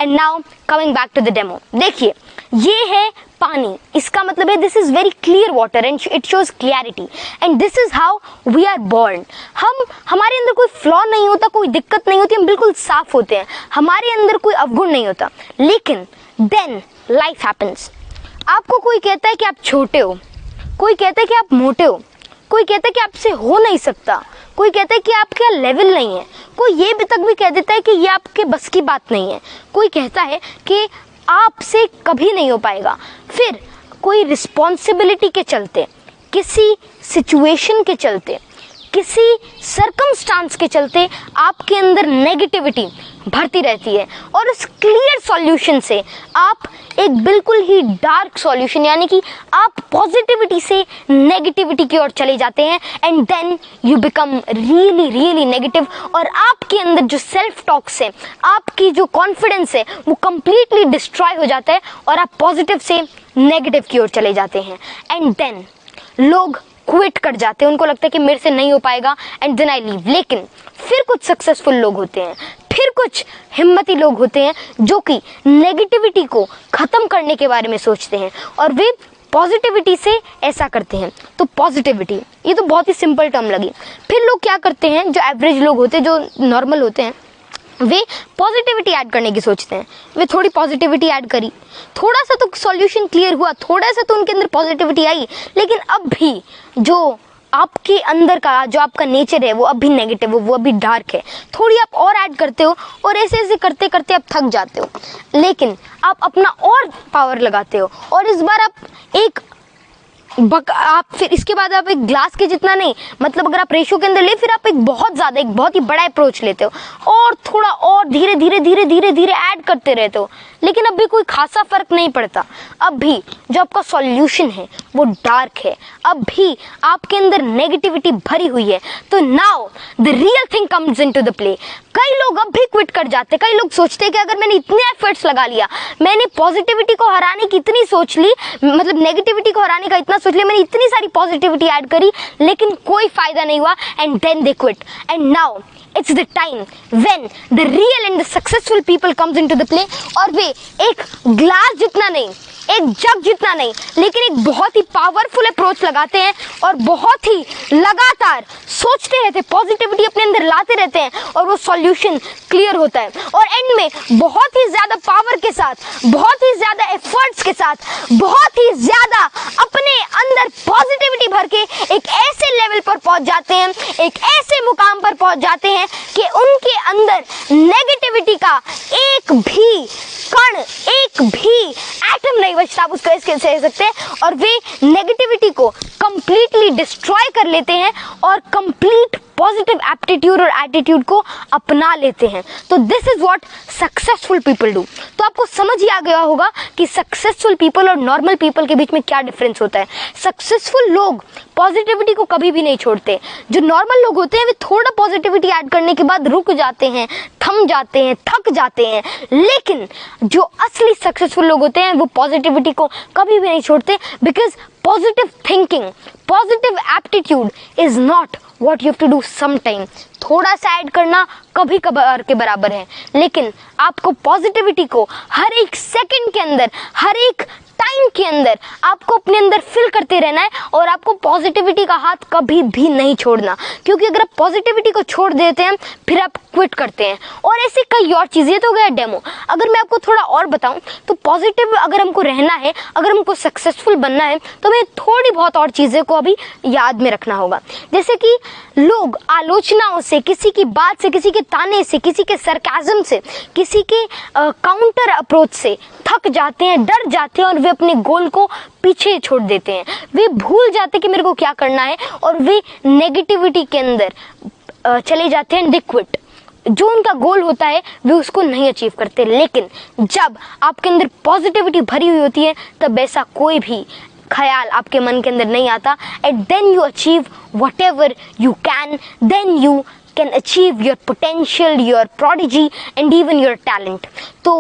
And now coming back to the demo, देखिए ये है पानी, इसका मतलब है this is very clear water and it shows clarity and this is how we are born. हमारे अंदर कोई फ्लॉ नहीं होता, कोई दिक्कत नहीं होती, हम बिल्कुल साफ होते हैं, हमारे अंदर कोई अवगुण नहीं होता। लेकिन देन लाइफ हैपेंस। आपको कोई कहता है कि आप छोटे हो, कोई कहता है कि आप मोटे हो, कोई कहता है कि आपसे हो नहीं सकता, कोई कहता है कि आपका लेवल नहीं है, कोई ये भी तक भी कह देता है कि ये आपके बस की बात नहीं है, कोई कहता है कि आपसे कभी नहीं हो पाएगा। फिर कोई रिस्पॉन्सिबिलिटी के चलते, किसी सिचुएशन के चलते, किसी सर्कमस्टांस के चलते आपके अंदर नेगेटिविटी भरती रहती है और उस क्लियर सॉल्यूशन से आप एक बिल्कुल ही डार्क सॉल्यूशन यानी कि आप पॉजिटिविटी से नेगेटिविटी की ओर चले जाते हैं and then you become really really negative और आपके अंदर जो सेल्फ टॉक्स है, आपकी जो कॉन्फिडेंस है वो कंप्लीटली डिस्ट्रॉय हो जाता है और आप पॉजिटिव से नेगेटिव की ओर चले जाते हैं एंड देन लोग क्विट कर जाते हैं, उनको लगता है कि मेरे से नहीं हो पाएगा एंड देन आई लीव। लेकिन फिर कुछ सक्सेसफुल लोग होते हैं, फिर कुछ हिम्मती लोग होते हैं जो कि नेगेटिविटी को खत्म करने के बारे में सोचते हैं और वे पॉजिटिविटी से ऐसा करते हैं। तो पॉजिटिविटी ये तो बहुत ही सिंपल टर्म लगी। फिर लोग क्या करते हैं, जो एवरेज लोग होते हैं, जो नॉर्मल होते हैं, वे पॉजिटिविटी ऐड करने की सोचते हैं। वे थोड़ी पॉजिटिविटी ऐड करी, थोड़ा सा तो सॉल्यूशन क्लियर हुआ, थोड़ा सा तो उनके अंदर पॉजिटिविटी आई, लेकिन अब भी जो आपके अंदर का जो आपका नेचर है वो अब भी नेगेटिव हो, वो अभी डार्क है। थोड़ी आप और ऐड करते हो और ऐसे ऐसे करते करते आप थक जाते हो, लेकिन आप अपना और पावर लगाते हो और इस बार आप फिर इसके बाद आप एक ग्लास के जितना नहीं, मतलब अगर आप रेशो के अंदर ले, फिर आप एक बहुत ही बड़ा अप्रोच लेते हो और थोड़ा और धीरे धीरे धीरे धीरे धीरे ऐड करते रहते हो, लेकिन अब भी कोई खासा फर्क नहीं पड़ता। अब भी जो आपका सॉल्यूशन है वो डार्क है, अब भी आपके अंदर नेगेटिविटी भरी हुई है। तो now the real thing comes into the play. कई लोग अब भी क्विट कर जाते, कई लोग सोचते हैं कि अगर मैंने इतने एफर्ट्स लगा लिया, मैंने पॉजिटिविटी को हराने की इतनी सोच ली, मतलब नेगेटिविटी को हराने का इतना सोच लिया, मैंने इतनी सारी पॉजिटिविटी ऐड करी, लेकिन कोई फायदा नहीं हुआ and then they quit. And now it's the time when the real and the successful people comes into the play और वे एक ग्लास जितना नहीं, एक जग जितना नहीं, लेकिन एक बहुत ही पावरफुल अप्रोच लगाते हैं और बहुत ही लगातार सोचते रहते हैं, पॉजिटिविटी अपने अंदर लाते रहते हैं और वो सॉल्यूशन क्लियर होता है और एंड में बहुत ही ज्यादा पावर के साथ, बहुत ही ज्यादा एफर्ट्स के साथ, बहुत ही ज्यादा अपने अंदर पॉजिटिविटी भर के एक ऐसे लेवल पर पहुंच जाते हैं, एक ऐसे मुकाम पर पहुंच जाते हैं कि उनके अंदर नेगेटिविटी का एक भी कण, एक भी एटम नहीं बचता, आप उसको इसके कह सकते हैं, और वे नेगेटिविटी को कंप्लीटली डिस्ट्रॉय कर लेते हैं और कंप्लीट पॉजिटिव एप्टीट्यूड और एटीट्यूड को अपना लेते हैं। तो this is what successful people do. तो आपको समझ ही आ गया होगा कि सक्सेसफुल पीपल और नॉर्मल पीपल के बीच में क्या डिफरेंस होता है। सक्सेसफुल लोग पॉजिटिविटी को कभी भी नहीं छोड़ते, जो नॉर्मल लोग होते हैं वे थोड़ा पॉजिटिविटी ऐड करने के बाद रुक जाते हैं, थम जाते हैं, थक जाते हैं, लेकिन जो असली सक्सेसफुल लोग होते हैं वो पॉजिटिविटी को कभी भी नहीं छोड़ते, because positive thinking, positive aptitude is not what you have to do sometime। थोड़ा सा ऐड करना कभी कभार के बराबर है, लेकिन आपको पॉजिटिविटी को हर एक सेकंड के अंदर, हर एक टाइम के अंदर आपको अपने अंदर फिल करते रहना है और आपको पॉजिटिविटी का हाथ कभी भी नहीं छोड़ना, क्योंकि अगर आप पॉजिटिविटी को छोड़ देते हैं फिर आप क्विट करते हैं। और ऐसे कई और चीज़ें, तो गया डेमो। अगर मैं आपको थोड़ा और बताऊं तो पॉजिटिव अगर हमको रहना है, अगर हमको सक्सेसफुल बनना है, तो हमें थोड़ी बहुत और चीज़ें को अभी याद में रखना होगा। जैसे कि लोग आलोचनाओं से, किसी की बात से, किसी के ताने से, किसी के सरकाज़म से, किसी के काउंटर अप्रोच से थक जाते हैं, डर जाते हैं और वे अपने गोल को पीछे छोड़ देते हैं। वे भूल जाते हैं कि मेरे को क्या करना है और वे नेगेटिविटी के अंदर चले जाते हैं, दे क्विट। जो उनका गोल होता है वे उसको नहीं अचीव करते। लेकिन जब आपके अंदर पॉजिटिविटी भरी हुई होती है तब ऐसा कोई भी ख्याल आपके मन के अंदर नहीं आता, and then you achieve whatever you can, then you can achieve your potential, your prodigy and even your talent। तो